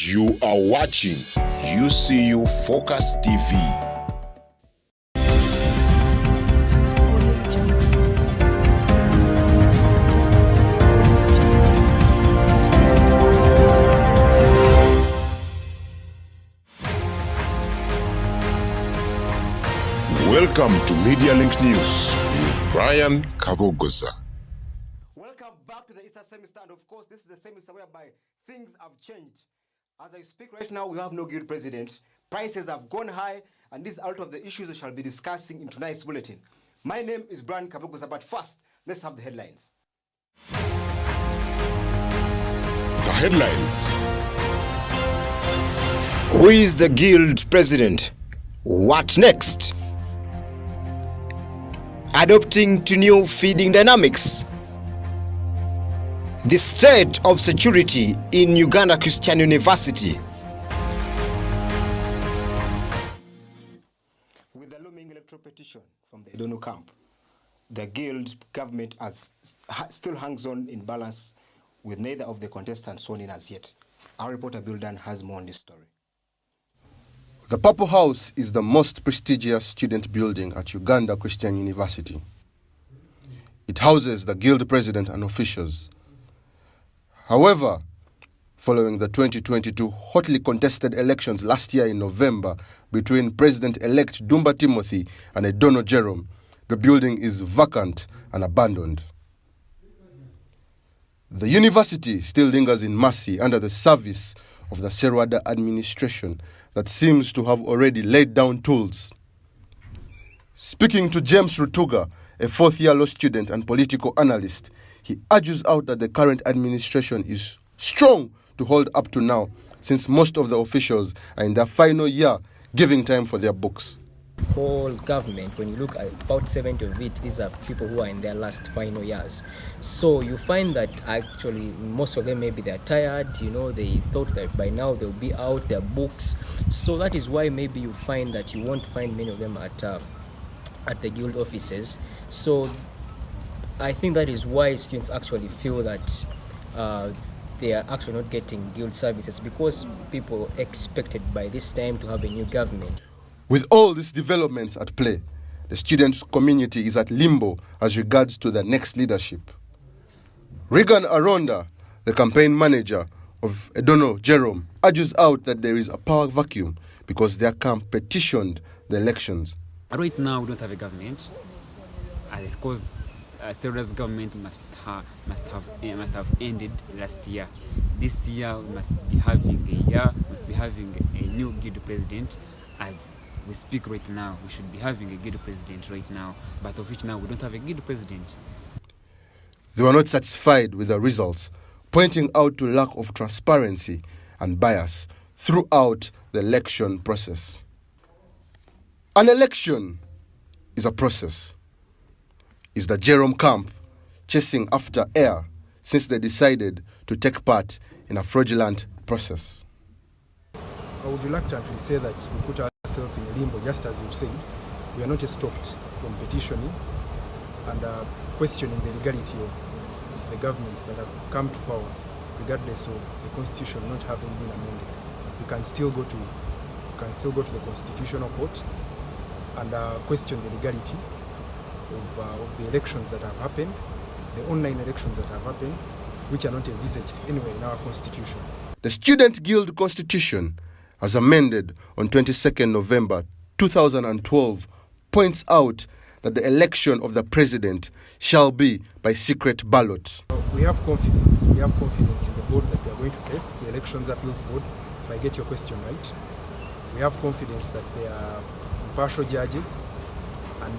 You are watching UCU Focus TV. Welcome to Media Link News with Brian Kabogoza. Welcome back to the Easter semester, and of course, this is the semester whereby things have changed. As I speak right now, we have no guild president. Prices have gone high, and this is out of the issues we shall be discussing in tonight's bulletin. My name is Brian Kabogoza, but first, let's have the headlines. The headlines. Who is the guild president? What next? Adopting to new feeding dynamics. The state of security in Uganda Christian University. With the looming electoral petition from the Edono camp, the guild government still hangs on in balance with neither of the contestants sworn in as yet. Our reporter Bill Dunn has more on this story. The Purple House is the most prestigious student building at Uganda Christian University. It houses the guild president and officials. However, following the 2022 hotly contested elections last year in November between President-elect Dumba Timothy and Edono Jerome, the building is vacant and abandoned. The university still lingers in mercy under the service of the Serwada administration that seems to have already laid down tools. Speaking to James Rutuga, a fourth-year law student and political analyst, he urges out that the current administration is strong to hold up to now, since most of the officials are in their final year, giving time for their books. Whole government, when you look at about 70 of it, these are people who are in their last final years. So you find that actually most of them, maybe they're tired, they thought that by now they'll be out their books. So that is why maybe you find that you won't find many of them at the guild offices. So I think that is why students actually feel that they are actually not getting guild services, because people expected by this time to have a new government. With all these developments at play, the student community is at limbo as regards to the next leadership. Regan Aronda, the campaign manager of Edono Jerome, urges out that there is a power vacuum because their camp petitioned the elections. Right now, we don't have a government. It's because Serwada's government must have ended last year. This year, we must be having a new guild president. As we speak right now, we should be having a guild president right now, but of which now we don't have a guild president. They were not satisfied with the results, pointing out to lack of transparency and bias throughout the election process. An election is a process. Is the Jerome camp chasing after air since they decided to take part in a fraudulent process? I would reluctantly say that we put ourselves in a limbo, just as you've said. We are not stopped from petitioning and questioning the legality of the governments that have come to power, regardless of the constitution not having been amended. We can still go to the Constitutional Court and question the legality of the elections that have happened, the online elections that have happened, which are not envisaged anywhere in our constitution. The Student Guild Constitution, as amended on 22nd November 2012, points out that the election of the president shall be by secret ballot. We have confidence. We have confidence in the board that we are going to face, the Elections Appeals Board, if I get your question right. We have confidence that they are impartial judges and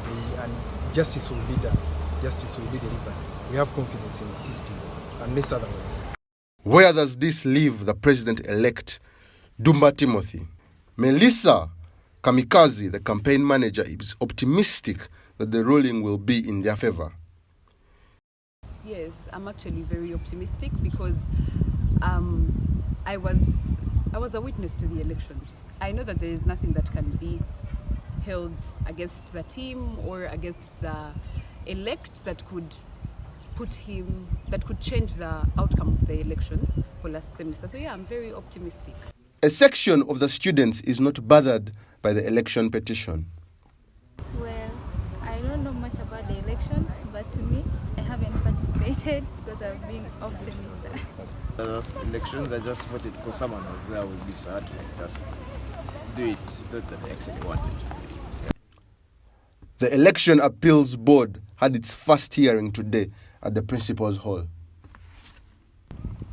justice will be done. Justice will be delivered. We have confidence in the system, unless otherwise. Where does this leave the president-elect, Dumba Timothy? Melissa Kamikaze, the campaign manager, is optimistic that the ruling will be in their favor. Yes, I'm actually very optimistic because I was a witness to the elections. I know that there is nothing that can be held against the team or against the elect that could that could change the outcome of the elections for last semester. So yeah, I'm very optimistic. A section of the students is not bothered by the election petition. Well, I don't know much about the elections, but to me, I haven't participated because I've been off semester. The last elections, I just voted because someone was there with me, so I had to just do it, not that I actually wanted to do it. The Election Appeals Board had its first hearing today at the Principal's Hall.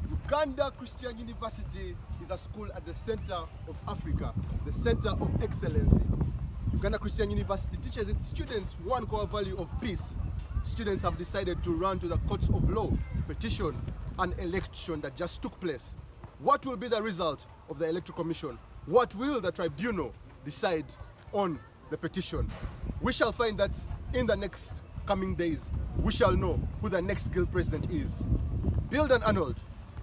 Uganda Christian University is a school at the center of Africa, the center of excellence. Uganda Christian University teaches its students one core value of peace. Students have decided to run to the courts of law to petition an election that just took place. What will be the result of the Electoral Commission? What will the tribunal decide on the petition? We shall find that in the next coming days. We shall know who the next guild president is. Bildan Arnold,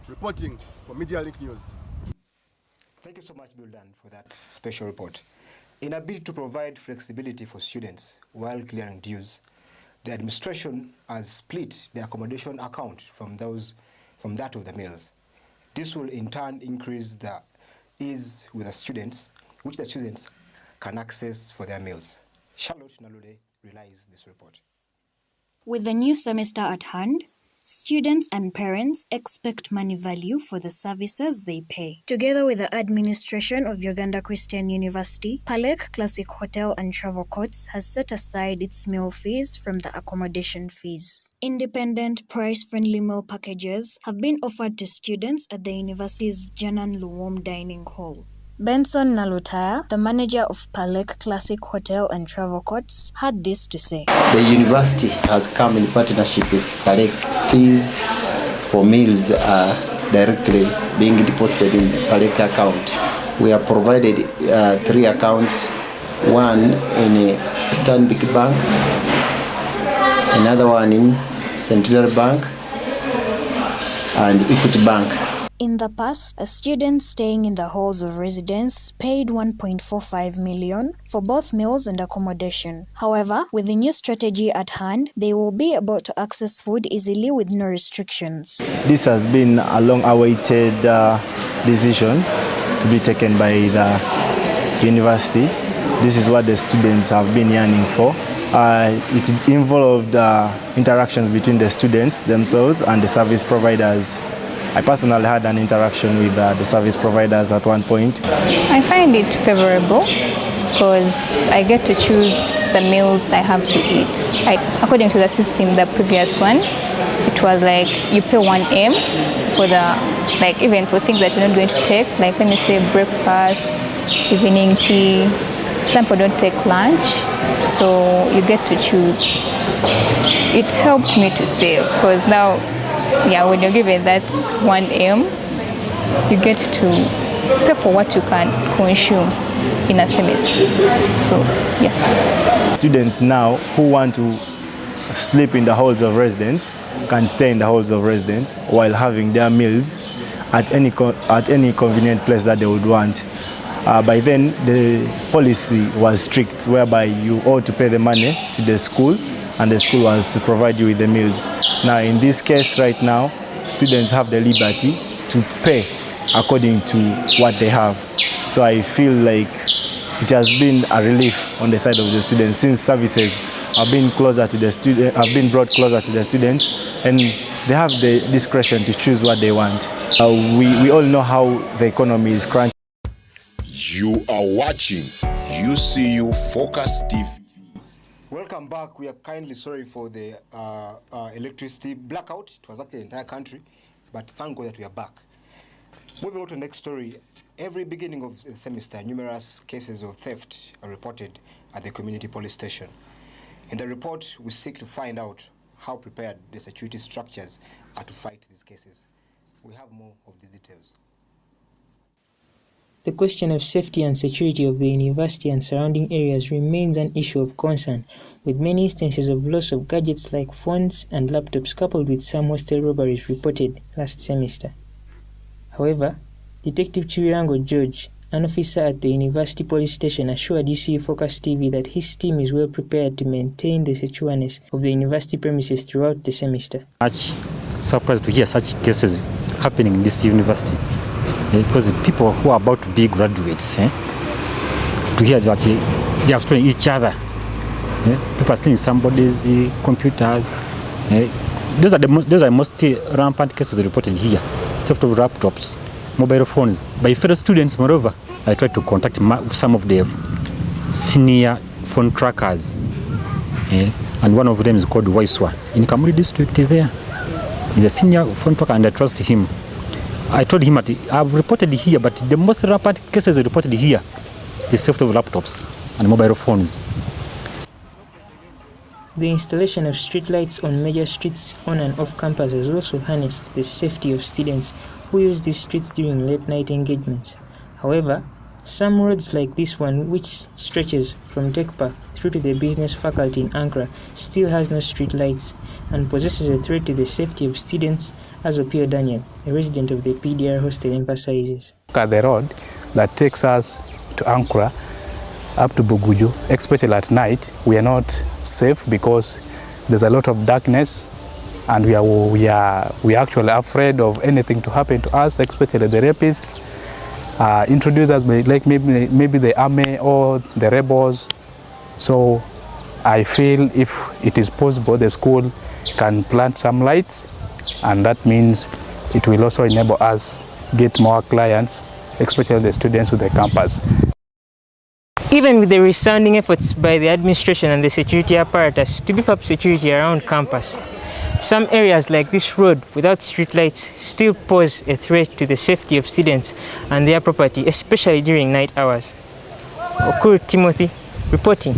reporting for Media Link News. Thank you so much, Bildan, for that special report. In a bid to provide flexibility for students while clearing dues, the administration has split the accommodation account from that of the mills. This will in turn increase the ease with the students, which the students can access for their meals. Charlotte Nalude relies this report. With the new semester at hand, students and parents expect money value for the services they pay. Together with the administration of Uganda Christian University, Palek Classic Hotel and Travel Courts has set aside its meal fees from the accommodation fees. Independent, price-friendly meal packages have been offered to students at the university's Janan Luwom Dining Hall. Benson Nalutaya, the manager of Palek Classic Hotel and Travel Courts, had this to say. The university has come in partnership with Palek. Fees for meals are directly being deposited in the Palek account. We have provided 3 accounts, one in Stanbic Bank, another one in Central Bank, and Equity Bank. In the past, a student staying in the halls of residence paid 1.45 million for both meals and accommodation. However, with the new strategy at hand, they will be able to access food easily with no restrictions. This has been a long-awaited decision to be taken by the university. This is what the students have been yearning for. It involved interactions between the students themselves and the service providers. I personally had an interaction with the service providers at one point. I find it favorable because I get to choose the meals I have to eat. According to the system, the previous one, it was like you pay 1M for the, even for things that you're not going to take, like when you say breakfast, evening tea. Some people don't take lunch, so you get to choose. It helped me to save because now, when you're given that 1M, you get to pay for what you can consume in a semester. So, Students now who want to sleep in the halls of residence can stay in the halls of residence while having their meals at any convenient place that they would want. By then, the policy was strict, whereby you ought to pay the money to the school, and the school was to provide you with the meals. Now, in this case right now, students have the liberty to pay according to what they have. So I feel like it has been a relief on the side of the students, since services have been closer to the student, have been brought closer to the students, and they have the discretion to choose what they want. We all know how the economy is crunching. You are watching UCU Focus TV. Welcome back. We are kindly sorry for the electricity blackout. It was actually the entire country, but thank God that we are back. Moving on to the next story. Every beginning of the semester, numerous cases of theft are reported at the community police station. In the report, we seek to find out how prepared the security structures are to fight these cases. We have more of these details. The question of safety and security of the university and surrounding areas remains an issue of concern, with many instances of loss of gadgets like phones and laptops coupled with some hostel robberies reported last semester. However, Detective Chiwirango George, An officer at the University Police Station assured UCU Focus TV that his team is well prepared to maintain the secureness of the university premises throughout the semester. Much surprised to hear such cases happening in this university, because people who are about to be graduates, to hear that they are stealing each other, people are stealing somebody's computers. Those are most rampant cases reported here. Theft of laptops, mobile phones by fellow students. Moreover, I tried to contact some of the senior phone trackers, and one of them is called Waiswa in Kamuli district. There, he's a senior phone tracker, and I trust him. I told him that I've reported here, but the most rampant cases reported here, the theft of laptops and mobile phones. The installation of streetlights on major streets on and off campus has also harnessed the safety of students who use these streets during late-night engagements. However, some roads like this one, which stretches from Tech Park through to the business faculty in Ankara, still has no streetlights and poses a threat to the safety of students, as Opio Daniel, a resident of the PDR hostel, emphasizes. Look at the road that takes us to Ankara up to Buguju, especially at night. We are not safe because there's a lot of darkness, and we are actually afraid of anything to happen to us, especially the rapists, introducers like maybe the army or the rebels. So I feel if it is possible, the school can plant some lights, and that means it will also enable us get more clients, especially the students with the campus. Even with the resounding efforts by the administration and the security apparatus to beef up security around campus, some areas like this road without streetlights still pose a threat to the safety of students and their property, especially during night hours. Okuru Timothy reporting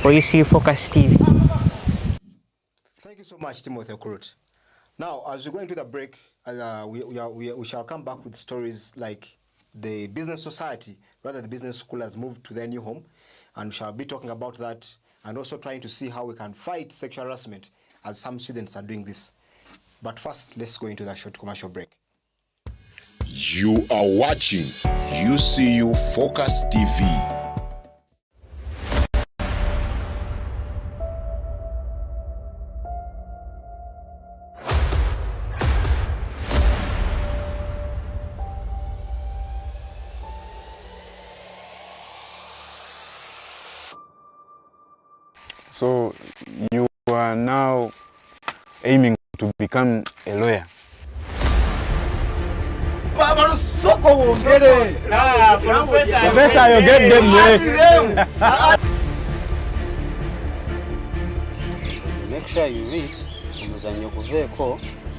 for UCU Focus TV. Thank you so much, Timothy Okurut. Now, as we go into the break, we shall come back with stories like the business society, rather the business school, has moved to their new home, and we shall be talking about that and also trying to see how we can fight sexual harassment, as some students are doing this. But first, let's go into that short commercial break. You are watching UCU Focus TV. So you are now aiming to become a lawyer. Professor, you get them right. Make sure you read.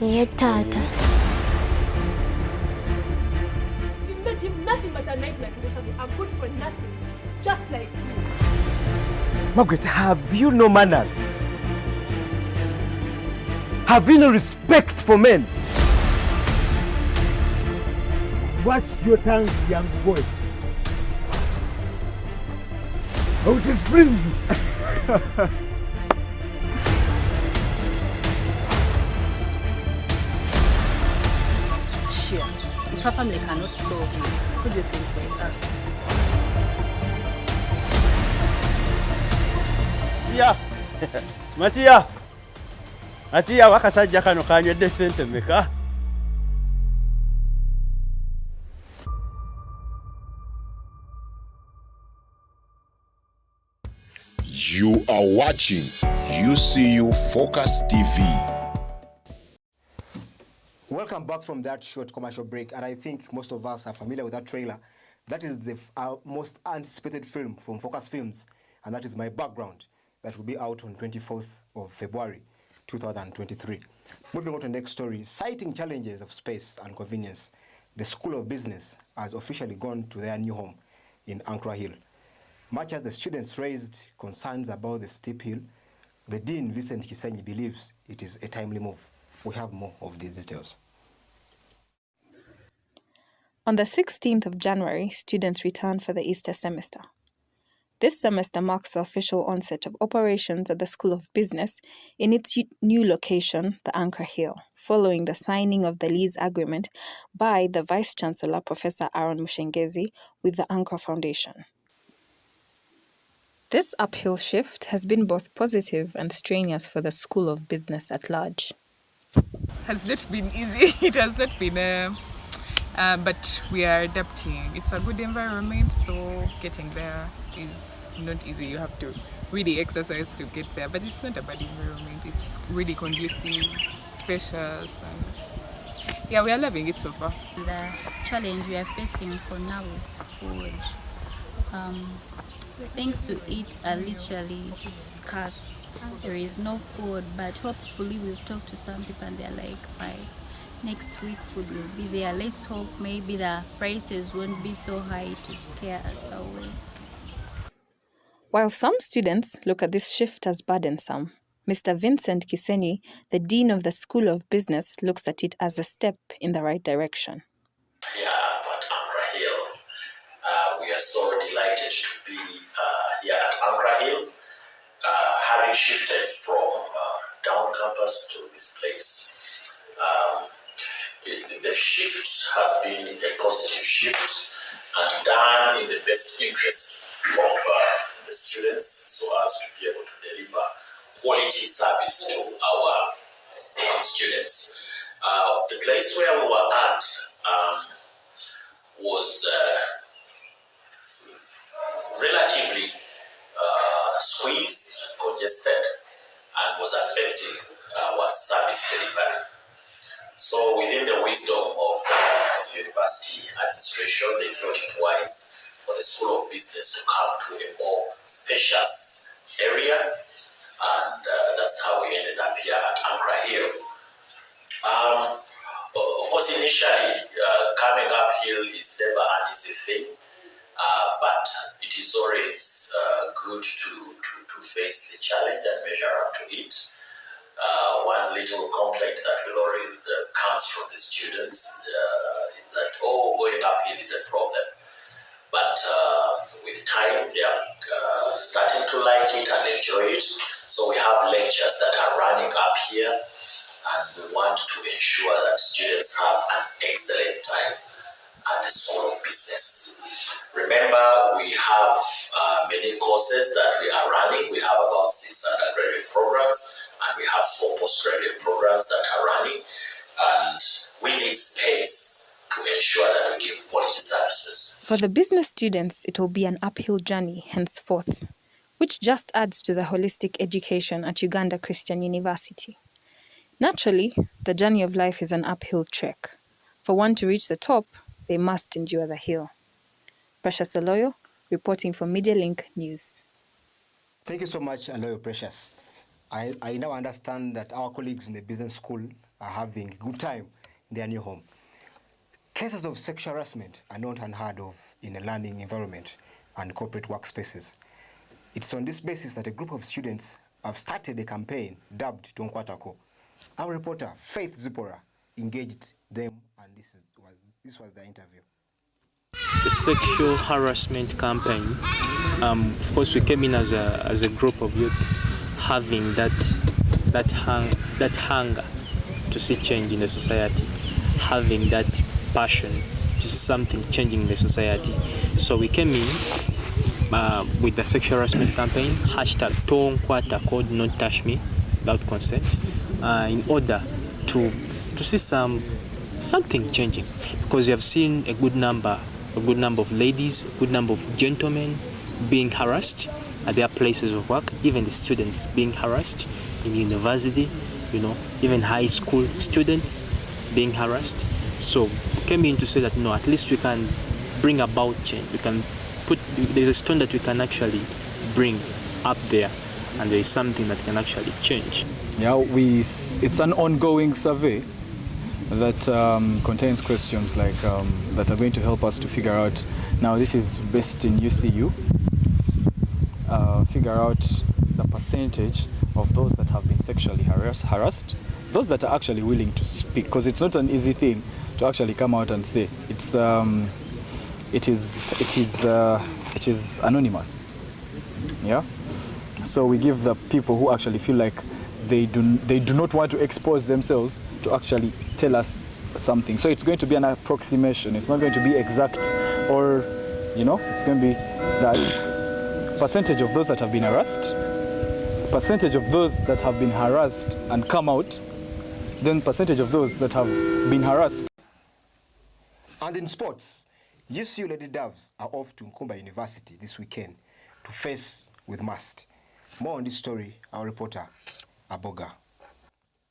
Yeah, Tata. You made him nothing but a nightmare to the family. I'm good for nothing. Just like you. Margaret, have you no manners? Have you no respect for men? Watch your tongue, young boy. I will discipline you. Sure. If our family cannot solve it, who do you think will help? Matiya wakasajja kano kanywedde ssente mmeka? You are watching UCU Focus TV. Welcome back from that short commercial break, and I think most of us are familiar with that trailer. That is the most anticipated film from Focus Films, and that is My Background. That will be out on 24th of February 2023. Moving on to the next story. Citing challenges of space and convenience, the School of Business has officially gone to their new home in Ankara Hill. Much as the students raised concerns about the steep hill, the Dean, Vincent Kisenyi, believes it is a timely move. We have more of these details. On the 16th of January, students returned for the Easter semester. This semester marks the official onset of operations at the School of Business in its new location, the Anchor Hill, following the signing of the lease agreement by the Vice-Chancellor, Professor Aaron Mushengezi, with the Anchor Foundation. This uphill shift has been both positive and strenuous for the School of Business at large. Has not been easy. It has not been, but we are adapting. It's a good environment, though getting there is not easy. You have to really exercise to get there, but it's not a bad environment. It's really conducive, spacious, and yeah, we are loving it so far. The challenge we are facing for now is food. Things to eat are literally scarce. There is no food, but hopefully we've talked to some people and they're like, by next week food will be there. Let's hope maybe the prices won't be so high to scare us away. While some students look at this shift as burdensome, Mr. Vincent Kisenyi, the Dean of the School of Business, looks at it as a step in the right direction. Here at Anchor Hill, we are so delighted to be here at Anchor Hill, having shifted from down campus to this place. The shift has been a positive shift and done in the best interest of the students, so as to be able to deliver quality service to our students. The place where we were at was relatively squeezed, congested, and was affecting our service delivery. So within the wisdom of the university administration, they thought it wise for the School of Business to come to a more spacious area, and that's how we ended up here at Anchor Hill. Of course, initially, coming uphill is never an easy thing, but it is always good to face the challenge and measure up to it. One little complaint that will always comes from the students is that, going uphill is a problem. But with time, they are starting to like it and enjoy it. So we have lectures that are running up here, and we want to ensure that students have an excellent time at the School of Business. Remember, we have many courses that we are running. We have about 6 undergraduate programs, and we have 4 postgraduate programs that are running. And we need space to ensure that we give quality services. For the business students, it will be an uphill journey henceforth, which just adds to the holistic education at Uganda Christian University. Naturally, the journey of life is an uphill trek. For one to reach the top, they must endure the hill. Precious Oloyo, reporting for MediaLink News. Thank you so much, Aloyo Precious. I now understand that our colleagues in the business school are having a good time in their new home. Cases of sexual harassment are not unheard of in a learning environment and corporate workspaces. It's on this basis that a group of students have started a campaign dubbed Tonkwatako. Our reporter, Faith Zipora, engaged them, and this was the interview. The sexual harassment campaign, of course, we came in as a group of youth having that hunger to see change in the society, having that passion to see something changing in the society. So we came in with the sexual harassment campaign, hashtag #Tonkwatako, do not touch me without consent, in order to see something changing, because we have seen a good number of ladies, a good number of gentlemen being harassed at their places of work, even the students being harassed in university, even high school students being harassed. So we came in to say that no, at least we can bring about change. There's a stone that we can actually bring up there, and there is something that can actually change. Yeah, it's an ongoing survey that contains questions like that are going to help us to figure out. Now, this is based in UCU. Figure out the percentage of those that have been sexually harassed, those that are actually willing to speak, because it's not an easy thing to actually come out and say. It is anonymous. Yeah. So we give the people who actually feel like they do not want to expose themselves to actually tell us something. So it's going to be an approximation. It's not going to be exact, or it's going to be that percentage of those that have been harassed, percentage of those that have been harassed and come out, then percentage of those that have been harassed. And in sports, UCU Lady Doves are off to Nkumba University this weekend to face with Must. More on this story, our reporter, Aboga.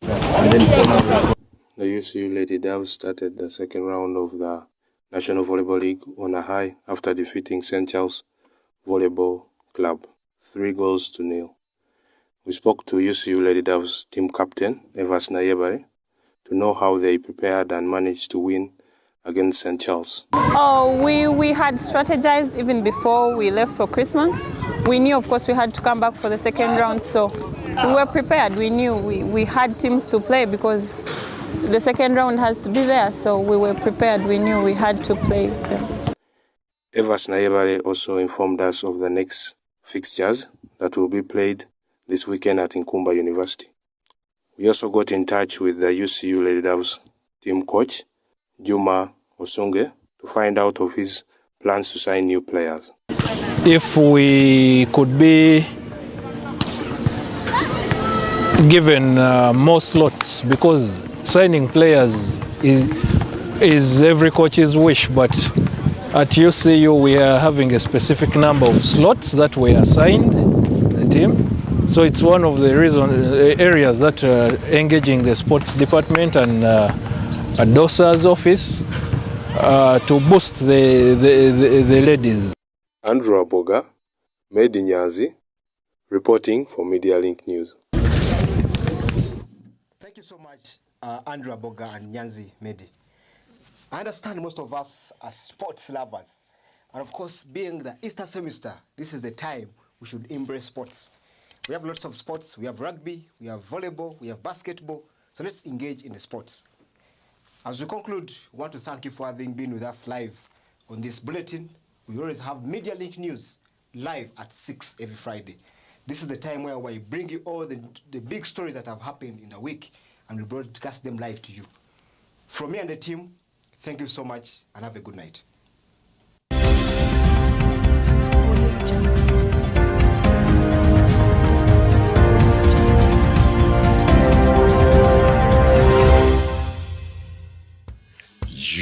The UCU Lady Doves started the second round of the National Volleyball League on a high after defeating St. Charles Volleyball Club 3-0. We spoke to UCU Lady Doves team captain, Evas Nayebare, to know how they prepared and managed to win against St. Charles. We had strategized even before we left for Christmas. We knew, of course, we had to come back for the second round, so we were prepared. We knew we had teams to play because the second round has to be there, so we were prepared. We knew we had to play them. Evas Nayebare also informed us of the next fixtures that will be played this weekend at Nkumba University. We also got in touch with the UCU Lady Doves team coach, Juma Osunge, to find out of his plans to sign new players. If we could be given more slots, because signing players is every coach's wish, but at UCU we are having a specific number of slots that we assigned the team. So it's one of the areas that are engaging the sports department and DOSA's office to boost the ladies. Andrew Aboga, Medi Nyanzi, reporting for Media Link News. Thank you so much, Andrew Aboga and Nyanzi Medi. I understand most of us are sports lovers. And of course, being the Easter semester, this is the time we should embrace sports. We have lots of sports. We have rugby, we have volleyball, we have basketball. So let's engage in the sports. As we conclude, we want to thank you for having been with us live on this bulletin. We always have Media Link News live at 6 every Friday. This is the time where we bring you all the big stories that have happened in the week and we broadcast them live to you. From me and the team, thank you so much and have a good night.